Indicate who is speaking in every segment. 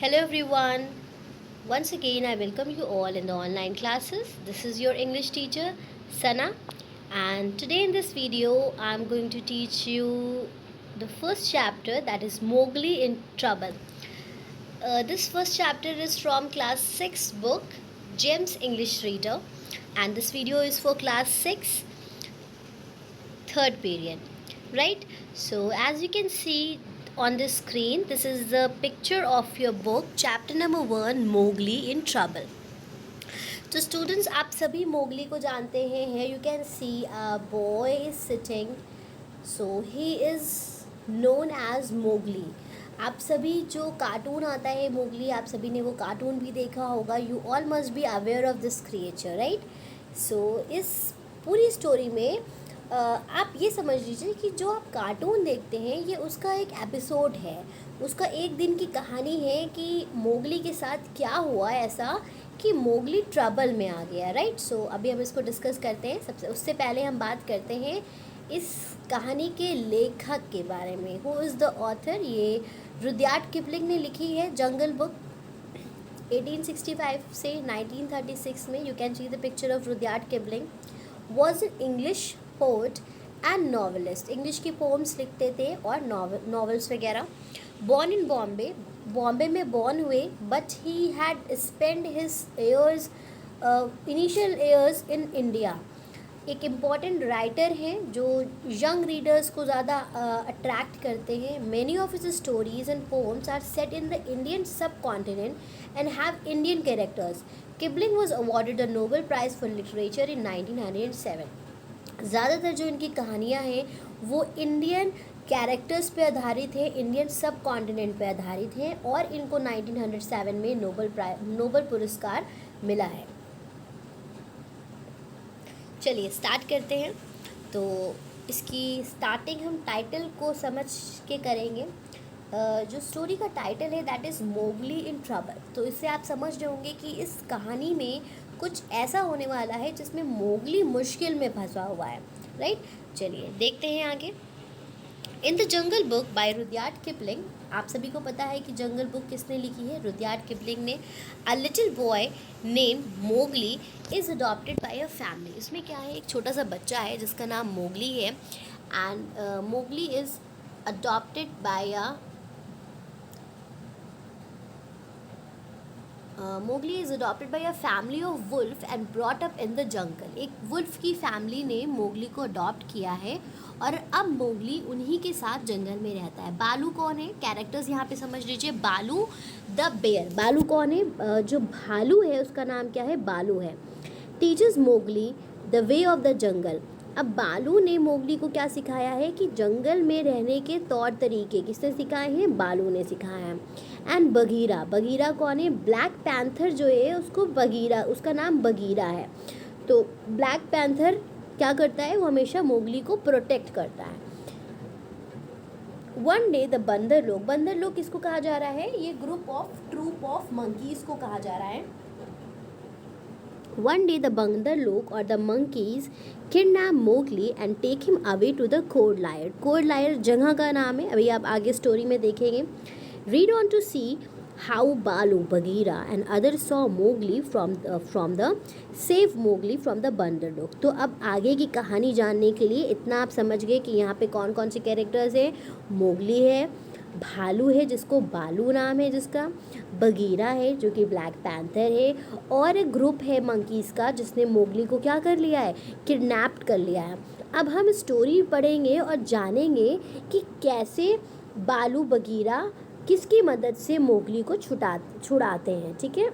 Speaker 1: Hello everyone. Once again, I welcome you all in the online classes. This is your English teacher, Sana, and today in this video, I'm going to teach you the first chapter, that is Mowgli in Trouble. This first chapter is from class 6 book, James English Reader, and this video is for class 6 third period, right? So as you can see on the screen, this is the picture of your book, chapter number 1, Mowgli in Trouble. तो students, आप सभी Mowgli को जानते हैं. here you can see a boy is sitting, so he is known as Mowgli. आप सभी जो cartoon आता है मोगली, आप सभी ने वो कार्टून भी देखा होगा. You all must be aware of this creature, right? So इस पूरी स्टोरी में आप ये समझ लीजिए कि जो आप कार्टून देखते हैं ये उसका एक एपिसोड है, उसका एक दिन की कहानी है कि मोगली के साथ क्या हुआ ऐसा कि मोगली ट्रबल में आ गया, राइट? सो अभी हम इसको डिस्कस करते हैं. उससे पहले हम बात करते हैं इस कहानी के लेखक के बारे में. Who is the author? ये रुडयार्ड किपलिंग ने लिखी है जंगल बुक 1865 से 1936 में. You can see the picture of Rudyard Kipling. Was an English poet and novelist. English की पोम्स लिखते थे और नॉवेल्स वगैरह. बॉर्न इन बॉम्बे, बॉम्बे में बॉर्न हुए, but he had spend his years initial years in India. एक इम्पॉर्टेंट राइटर हैं जो यंग रीडर्स को ज़्यादा अट्रैक्ट करते हैं. Many of his stories and poems are set in the Indian subcontinent and have Indian characters. Kipling was awarded the Nobel prize for literature in 1907. ज़्यादातर जो इनकी कहानियाँ हैं वो इंडियन कैरेक्टर्स पे आधारित है, इंडियन सब कॉन्टिनेंट पे आधारित हैं और इनको 1907 में नोबेल पुरस्कार मिला है. चलिए स्टार्ट करते हैं. तो इसकी स्टार्टिंग हम टाइटल को समझ के करेंगे. जो स्टोरी का टाइटल है that is Mowgli in trouble. तो इससे आप समझ रहे होंगे कि इस कहानी में कुछ ऐसा होने वाला है जिसमें मोगली मुश्किल में फंसा हुआ है, राइट? चलिए देखते हैं आगे. इन the jungle book by Rudyard Kipling. आप सभी को पता है कि जंगल बुक किसने लिखी है? रुडयार्ड किपलिंग ने. A little boy name Mowgli is adopted by a family. इसमें क्या है, एक छोटा सा बच्चा है जिसका नाम मोगली है and Mowgli is adopted by a Mowgli is adopted by a family of wolf and brought up in the jungle. एक वुल्फ की फैमिली ने मोगली को अडॉप्ट किया है और अब मोगली उन्हीं के साथ जंगल में रहता है. बालू कौन है? कैरेक्टर्स यहाँ पे समझ लीजिए. बालू द बेयर. बालू कौन है? जो भालू है उसका नाम क्या है? बालू है. Teachers Mowgli the way of the jungle. अब बालू ने मोगली को क्या सिखाया है कि जंगल में रहने के तौर तरीके किसने सिखाए हैं? बालू ने सिखाया है. And Bagheera. बगीरा कौन है? ब्लैक पैंथर जो है उसको बगीरा, उसका नाम बगीरा है. तो ब्लैक पैंथर क्या करता है? वो हमेशा मोगली को प्रोटेक्ट करता है. वन डे द बंदर लोग. बंदर लोग किसको कहा जा रहा है? ये ट्रूप ऑफ मंकीज को कहा जा रहा है. One day the Bandarlok or the monkeys kidnap Mowgli and take him away to the Cord Lair. Cord Lair जगह का नाम है, अभी आप आगे स्टोरी में देखेंगे. Read on to see how Balu, Bagheera and others saw Mowgli from the save Mowgli from the Bandarlok. तो अब आगे की कहानी जानने के लिए इतना आप समझ गए कि यहाँ पे कौन कौन से कैरेक्टर्स हैं. मोगली है, भालू है जिसको बालू नाम है जिसका, बगीरा है जो कि ब्लैक पैंथर है, और एक ग्रुप है मंकीज़ का जिसने मोगली को क्या कर लिया है? किडनैप्ड कर लिया है. अब हम स्टोरी पढ़ेंगे और जानेंगे कि कैसे बालू बगीरा किसकी मदद से मोगली को छुड़ाते हैं. ठीक है,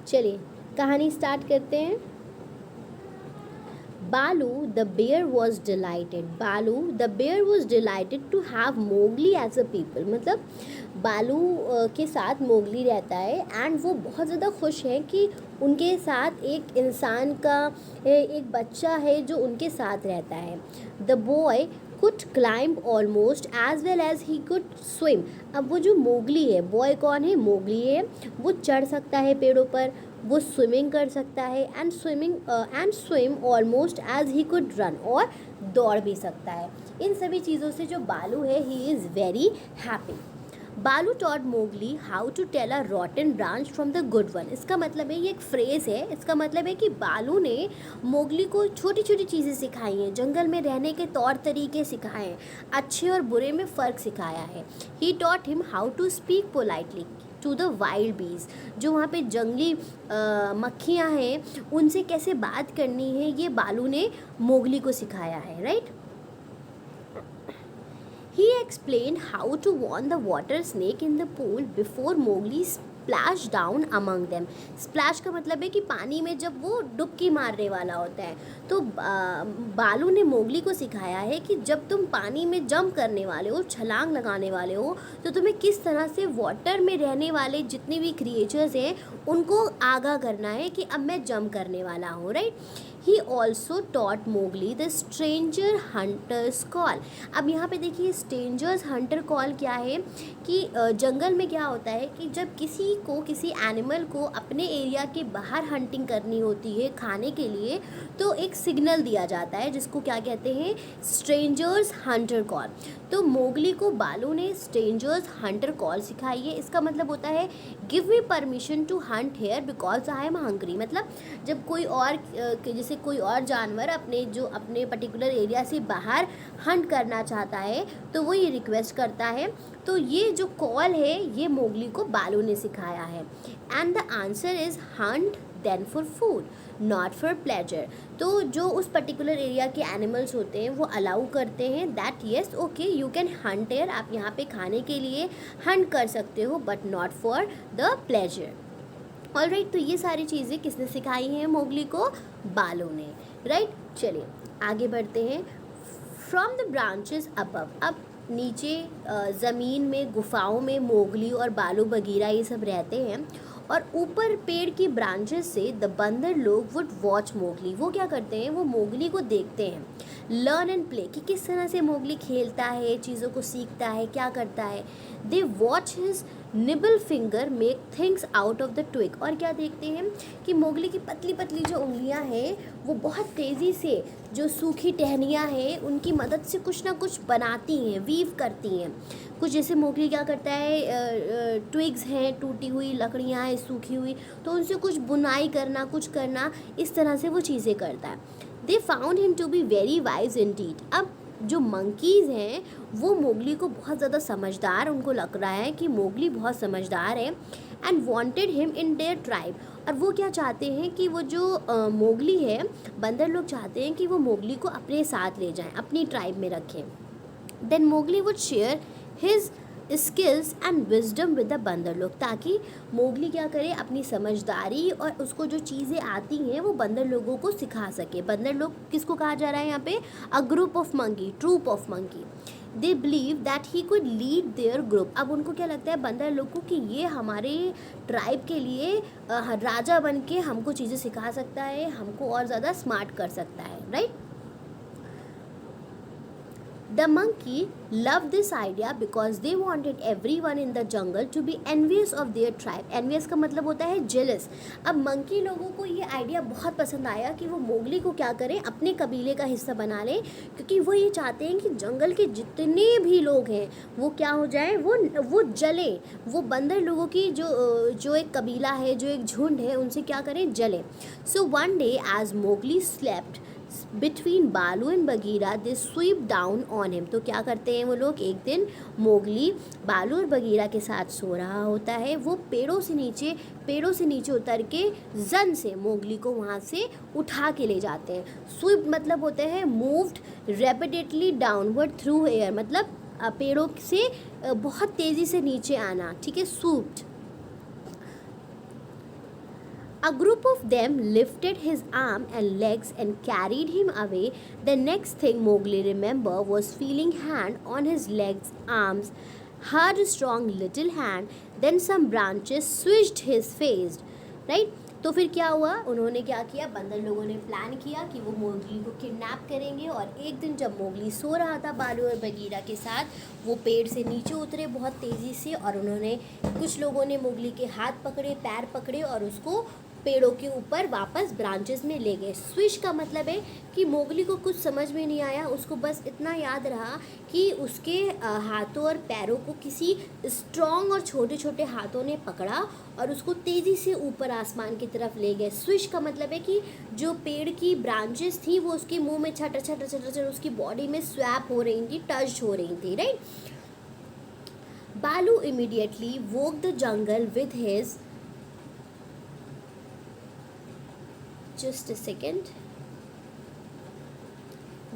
Speaker 1: चलिए कहानी स्टार्ट करते हैं. Balu the bear was delighted. Balu the bear was delighted to have Mowgli as a people. मतलब बालू के साथ मोगली रहता है एंड वो बहुत ज़्यादा खुश हैं कि उनके साथ एक इंसान का एक बच्चा है जो उनके साथ रहता है. The boy could climb almost as well as he could swim. अब वो जो मोगली है, बॉय कौन है, मोगली है, वो चढ़ सकता है पेड़ों पर, वो स्विमिंग कर सकता है and swim almost as he could run, और दौड़ भी सकता है। इन सभी चीज़ों से जो बालू है, he is very happy. Baloo taught Mowgli how to tell a rotten branch from the good one. इसका मतलब है, ये एक फ्रेज़ है, इसका मतलब है कि बालू ने मोगली को छोटी छोटी चीज़ें सिखाई हैं, जंगल में रहने के तौर तरीके सिखाए हैं, अच्छे और बुरे में फ़र्क सिखाया है। He taught him how to speak politely to the wild beasts. जो वहाँ पे जंगली मक्खियाँ हैं, उनसे कैसे बात करनी है, ये बालू ने मोगली को सिखाया है, right. He explained how to warn the water snake in the pool before Mowgli splashed down among them. Splash का मतलब है कि पानी में जब वो डुबकी मारने वाला होता है, तो बालू ने मोगली को सिखाया है कि जब तुम पानी में जंप करने वाले हो, छलांग लगाने वाले हो, तो तुम्हें किस तरह से वाटर में रहने वाले जितने भी क्रिएचर्स हैं उनको आगाह करना है कि अब मैं जंप करने वाला हूँ, right. He also taught Mowgli the stranger hunters call. अब यहाँ पे देखिए, स्ट्रेंजर्स हंटर कॉल क्या है कि जंगल में क्या होता है कि जब किसी एनिमल को अपने एरिया के बाहर हंटिंग करनी होती है खाने के लिए, तो एक सिग्नल दिया जाता है जिसको क्या कहते हैं, स्ट्रेंजर्स हंटर कॉल। तो मोगली को बालू ने स्ट्रेंजर्स हंटर कॉल सिखाई है। इसका मतलब होता है give me permission to hunt here because I am hungry. मतलब जब कोई और जैसे कोई और जानवर अपने पर्टिकुलर एरिया से बाहर हंट करना चाहता है, तो वो ये रिक्वेस्ट करता है। तो ये जो कॉल है, ये मोगली को बालू ने सिखाया है। And the answer is hunt then for food not for pleasure. तो जो उस पर्टिकुलर एरिया के एनिमल्स होते हैं वो अलाउ करते हैं that yes okay you can hunt here, आप यहाँ पे खाने के लिए हंट कर सकते हो, but not for the pleasure. Alright, तो ये सारी चीज़ें किसने सिखाई हैं मोगली को, बालू ने, राइट। चलिए आगे बढ़ते हैं। From the branches above. अब नीचे ज़मीन में, गुफाओं में मोगली और बालू बगीरा ये सब रहते हैं, और ऊपर पेड़ की ब्रांचेस से द बंदर लोग वुड वॉच मोगली। वो क्या करते हैं, वो मोगली को देखते हैं, लर्न एंड प्ले, कि किस तरह से मोगली खेलता है, चीज़ों को सीखता है, क्या करता है। They watch his nimble finger make things out of the twig. और क्या देखते हैं कि मोगली की पतली पतली जो उंगलियां हैं, वो बहुत तेज़ी से जो सूखी टहनियाँ हैं उनकी मदद से कुछ ना कुछ बनाती हैं, वीव करती हैं। कुछ जैसे मोगली क्या करता है, ट्विग्स हैं, टूटी हुई लकड़ियाँ हैं, सूखी हुई, तो उनसे कुछ बुनाई करना, कुछ करना, इस तरह से वो चीज़ें करता है। They found him to be very wise indeed. अब जो मंकीज़ हैं वो मोगली को बहुत ज़्यादा समझदार, उनको लग रहा है कि मोगली बहुत समझदार है, and wanted him in their tribe. और वो क्या चाहते हैं कि वो जो मोगली है, बंदर लोग चाहते हैं कि वो मोगली को अपने साथ ले जाएं, अपनी ट्राइब में रखें। Then Mowgli would share his skills and wisdom with the Bandar log, ताकि मोगली क्या करे, अपनी समझदारी और उसको जो चीज़ें आती हैं वो बंदर लोगों को सिखा सके। बंदर लोग किसको कहा जा रहा है यहाँ पे, a group of monkey, troop of monkey. They believe that he could lead their group. अब उनको क्या लगता है बंदर लोग को कि ये हमारे ट्राइब के लिए राजा बन के हमको चीज़ें सिखा सकता है, हमको और ज़्यादा स्मार्ट कर सकता है, right. The monkey loved this idea because they wanted everyone in the jungle to be envious of their tribe. Envious का मतलब होता है jealous। अब मंकी लोगों को ये आइडिया बहुत पसंद आया कि वो मोगली को क्या करें, अपने कबीले का हिस्सा बना लें, क्योंकि वो ये चाहते हैं कि जंगल के जितने भी लोग हैं वो क्या हो जाए, वो जले, वो बंदर लोगों की जो एक कबीला है, जो एक झुंड है, उनसे क्या करें, जले। So one day as Mowgli slept between Baloo and Bagheera they sweep down on him. तो क्या करते हैं वो लोग, एक दिन मोगली बालू और बगीरा के साथ सो रहा होता है, वो पेड़ों से नीचे उतर के जन से मोगली को वहाँ से उठा के ले जाते हैं। स्वीप मतलब होते हैं मूव्ड रेपिडेटली डाउनवर्ड थ्रू एयर, मतलब पेड़ों से बहुत तेज़ी से नीचे आना, ठीक है, swept. A group of them lifted his arm and legs and carried him away. The next thing Mowgli remembered was feeling hand on his legs, arms, heard a strong little hand, then some branches swished his face. Right? तो फिर क्या हुआ, उन्होंने क्या किया, बंदर लोगों ने प्लान किया कि वो मोगली को किडनैप करेंगे। और एक दिन जब मोगली सो रहा था बालू और बगीरा के साथ, वो पेड़ से नीचे उतरे बहुत तेज़ी से, और उन्होंने, कुछ लोगों ने मोगली के हाथ पकड़े, पैर पकड़े और उसको पेड़ों के ऊपर वापस ब्रांचेस में ले गए। स्विश का मतलब है कि मोगली को कुछ समझ में नहीं आया, उसको बस इतना याद रहा कि उसके हाथों और पैरों को किसी स्ट्रॉन्ग और छोटे छोटे हाथों ने पकड़ा और उसको तेज़ी से ऊपर आसमान की तरफ ले गए। स्विश का मतलब है कि जो पेड़ की ब्रांचेस थी वो उसके मुंह में छटर छटर छटर छटर उसकी बॉडी में स्वैप हो रही थी, टच हो रही थी, राइट। बालू immediately woke the jungle with his, just a second,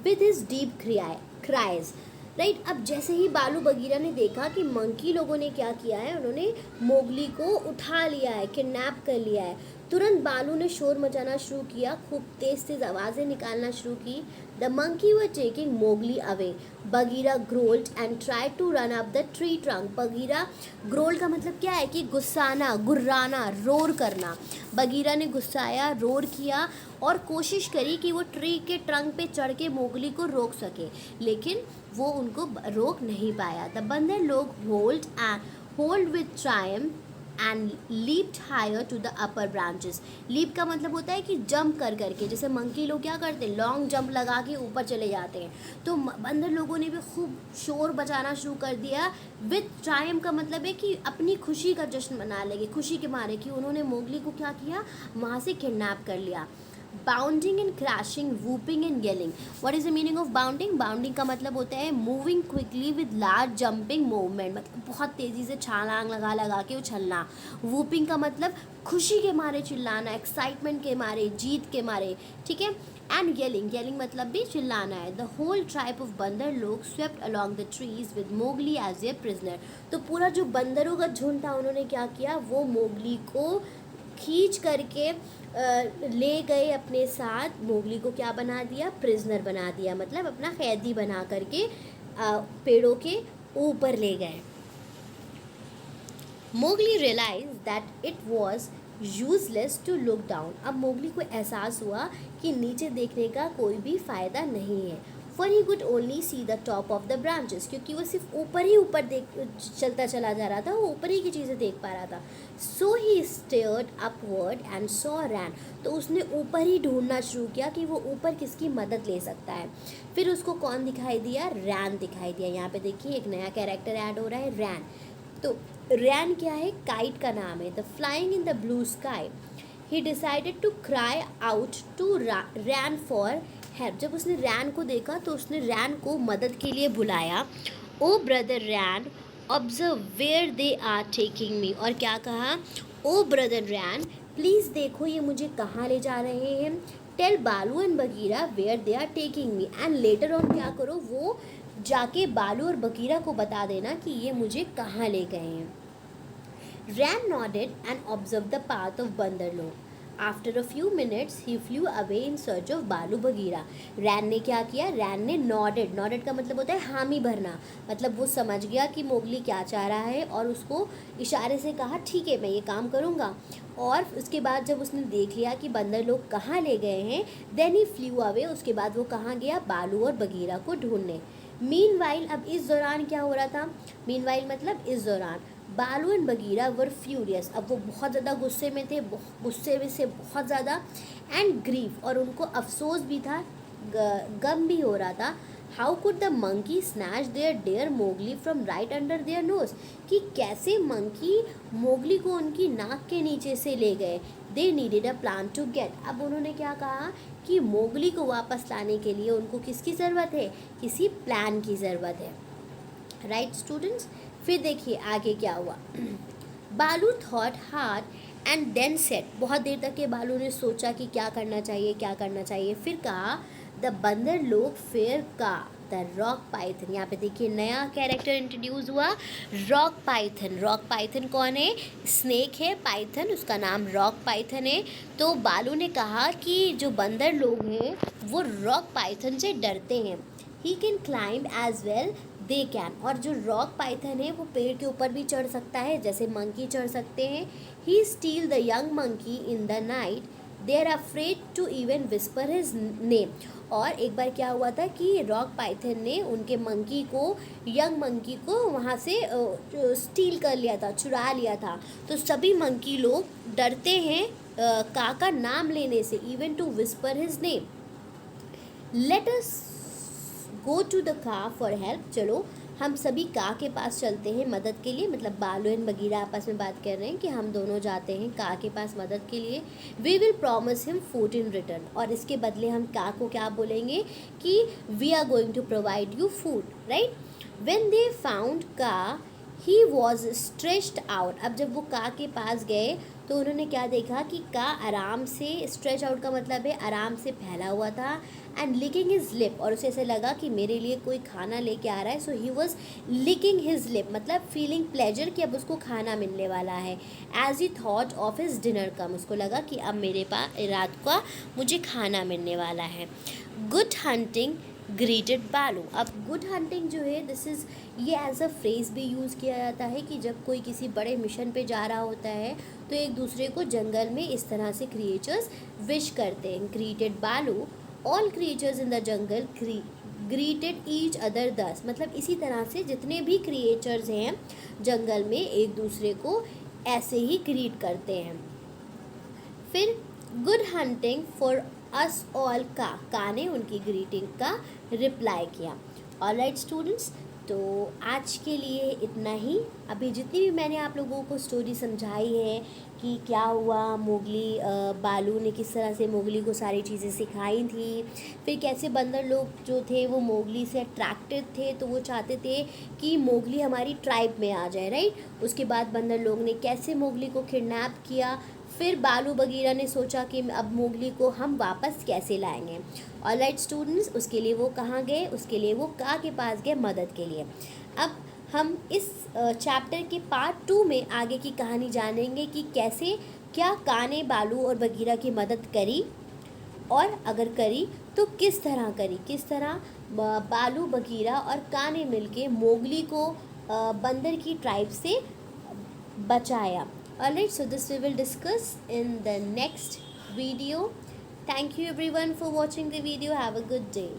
Speaker 1: with his deep cries, right. अब जैसे ही बालू बगीरा ने देखा कि मंकी लोगों ने क्या किया है, उन्होंने मोगली को उठा लिया है, किडनैप कर लिया है, तुरंत बालू ने शोर मचाना शुरू किया, खूब तेज तेज आवाज़ें निकालना शुरू की। The monkey were taking Mowgli away, Bagheera growled and try to run up the tree trunk. Bagheera, growled का मतलब क्या है कि गुस्साना, गुर्राना, रोर करना। बगीरा ने गुस्साया, रोर किया और कोशिश करी कि वो ट्री के ट्रंक पे चढ़ के मोगली को रोक सके, लेकिन वो उनको रोक नहीं पाया। The Bandar log howled with triumph and leaped higher to the upper branches. Leap का मतलब होता है कि जंप कर करके, जैसे मंकी लोग क्या करते हैं, लॉन्ग जंप लगा के ऊपर चले जाते हैं। तो बंदर लोगों ने भी खूब शोर बजाना शुरू कर दिया। विथ ट्रायम्फ का मतलब है कि अपनी खुशी का जश्न मना लेंगे, खुशी के मारे कि उन्होंने मोगली को क्या किया, वहाँ से किडनैप कर लिया। Bounding and crashing, whooping and yelling. What is the meaning of bounding? Bounding का मतलब होता है moving quickly with large jumping movement, मतलब बहुत तेज़ी से छलांग लगा लगा के उछलना। वूपिंग का मतलब खुशी के मारे चिल्लाना, एक्साइटमेंट के मारे, जीत के मारे, ठीक है। एंड येलिंग, येलिंग मतलब भी चिल्लाना है। The whole tribe of Bandar log swept along the trees with Mowgli as a prisoner. तो पूरा जो बंदरों का झुंड था, उन्होंने क्या किया, वो मोगली को खींच करके ले गए अपने साथ। मोगली को क्या बना दिया, प्रिजनर बना दिया, मतलब अपना कैदी बना करके पेड़ों के ऊपर ले गए। Mowgli realize that it was useless to look down. अब मोगली को एहसास हुआ कि नीचे देखने का कोई भी फ़ायदा नहीं है। For he could only see the top of the branches, क्योंकि वो सिर्फ ऊपर ही ऊपर चलता चला जा रहा था, वो ऊपर ही की चीज़ें देख पा रहा था। सो ही स्टेयर्ड अपवर्ड एंड सॉ रैन। तो उसने ऊपर ही ढूंढना शुरू किया कि वो ऊपर किसकी मदद ले सकता है। फिर उसको कौन दिखाई दिया, रैन दिखाई दिया। यहाँ पे देखिए एक नया कैरेक्टर ऐड हो रहा है, रैन। तो रैन क्या है, काइट का नाम है। The flying in the blue sky, he decided to cry out to Rann for help. जब उसने रैन को देखा तो उसने रैन को मदद के लिए बुलाया। O brother Rann, observe where they are taking me. और क्या कहा, ओ ब्रदर रैन, प्लीज़ देखो ये मुझे कहाँ ले जा रहे हैं। Tell Baloo and Bagheera where they are taking me, and later on क्या करो, वो जाके बालू और बगीरा को बता देना कि ये मुझे कहाँ ले गए हैं। Rann nodded and observe the path of Bandar log. After a few minutes he flew away in search of Baloo Bagheera. Rann ने क्या किया, रैन ने नॉडेड, नॉडेड का मतलब होता है हामी भरना, मतलब वो समझ गया कि मोगली क्या चाह रहा है और उसको इशारे से कहा ठीक है मैं ये काम करूँगा। और उसके बाद जब उसने देख लिया कि बंदर लोग कहाँ ले गए हैं, देन ही फ्लू अवे। उसके बाद वो कहाँ गया, बालू और बगीरा को ढूंढने। मीनवाइल, अब इस दौरान क्या हो रहा था, मीनवाइल मतलब इस दौरान, बालू एंड बगीरा वर फ्यूरियस। अब वो बहुत ज़्यादा गुस्से में थे, गुस्से में से बहुत ज़्यादा, एंड ग्रीफ, और उनको अफसोस भी था, गम भी हो रहा था। How could the monkey snatch their dear Mowgli from right under their nose, कि कैसे मंकी मोगली को उनकी नाक के नीचे से ले गए। They needed a plan to get. अब उन्होंने क्या कहा कि मोगली को वापस लाने के लिए उनको किसकी ज़रूरत है, किसी प्लान की ज़रूरत है, राइट स्टूडेंट्स। फिर देखिए आगे क्या हुआ। Baloo thought hard and then said, बहुत देर तक के बालू ने सोचा कि क्या करना चाहिए, क्या करना चाहिए। फिर कहा द बंदर लोग फिर का द रॉक पाइथन। यहाँ पे देखिए नया कैरेक्टर इंट्रोड्यूस हुआ, रॉक पाइथन। रॉक पाइथन कौन है, स्नेक है, पाइथन उसका नाम रॉक पाइथन है। तो बालू ने कहा कि जो बंदर लोग हैं वो रॉक पाइथन से डरते हैं। He can climb as well they can. और जो रॉक पाइथन है वो पेड़ के ऊपर भी चढ़ सकता है, जैसे मंकी चढ़ सकते हैं। He steal the young monkey in the night, they are afraid to even whisper his name. और एक बार क्या हुआ था कि रॉक पाइथन ने उनके मंकी को, यंग मंकी को वहाँ से स्टील कर लिया था, चुरा लिया था। तो सभी मंकी लोग डरते हैं का का नाम लेने से, even to whisper his name. Let us go to the Kaa for help. चलो हम सभी का के पास चलते हैं मदद के लिए, मतलब बालू एंड बगीरा आपस में बात कर रहे हैं कि हम दोनों जाते हैं का के पास मदद के लिए। We will promise him food in return. और इसके बदले हम का को क्या बोलेंगे कि we are going to provide you food, right. When they found Kaa he was stretched out. अब जब वो का के पास गए तो उन्होंने क्या देखा कि का आराम से, स्ट्रेच आउट का मतलब है आराम से फैला हुआ था, एंड लिकिंग हिज लिप। और उसे ऐसे लगा कि मेरे लिए कोई खाना लेके आ रहा है। So he was licking his lip, मतलब फीलिंग प्लेजर कि अब उसको खाना मिलने वाला है। As he thought of his dinner come, उसको लगा कि अब मेरे पास रात का मुझे खाना मिलने वाला है। गुड हंटिंग ग्रीटेड बालू। अब गुड हंटिंग जो है, दिस इज़, ये एज अ फ्रेज़ भी यूज़ किया जाता है कि जब कोई किसी बड़े मिशन पे जा रहा होता है तो एक दूसरे को जंगल में इस तरह से क्रिएचर्स विश करते हैं। ग्रीटेड बालू, all creatures in the jungle greeted each other दस। मतलब इसी तरह से जितने भी क्रिएचर्स हैं जंगल में एक दूसरे को ऐसे ही ग्रीट करते हैं। फिर good hunting for us all का ने उनकी ग्रीटिंग का रिप्लाई किया। ऑलराइट स्टूडेंट्स, तो आज के लिए इतना ही। अभी जितनी भी मैंने आप लोगों को स्टोरी समझाई है कि क्या हुआ, मोगली, बालू ने किस तरह से मोगली को सारी चीज़ें सिखाई थी, फिर कैसे बंदर लोग जो थे वो मोगली से अट्रैक्टेड थे, तो वो चाहते थे कि मोगली हमारी ट्राइब में आ जाए, राइट। उसके बाद बंदर लोग ने कैसे मोगली को किडनैप किया, फिर बालू बगीरा ने सोचा कि अब मोगली को हम वापस कैसे लाएंगे। ऑलराइट स्टूडेंट्स, उसके लिए वो कहाँ गए, उसके लिए वो का के पास गए मदद के लिए। अब हम इस चैप्टर के पार्ट 2 में आगे की कहानी जानेंगे कि कैसे, क्या का ने बालू और बगीरा की मदद करी, और अगर करी तो किस तरह करी, किस तरह बालू, बगीरा और का ने मिलके मोगली को बंदर की ट्राइब से बचाया। Alright, so this we will discuss in the next video. Thank you everyone for watching the video. Have a good day.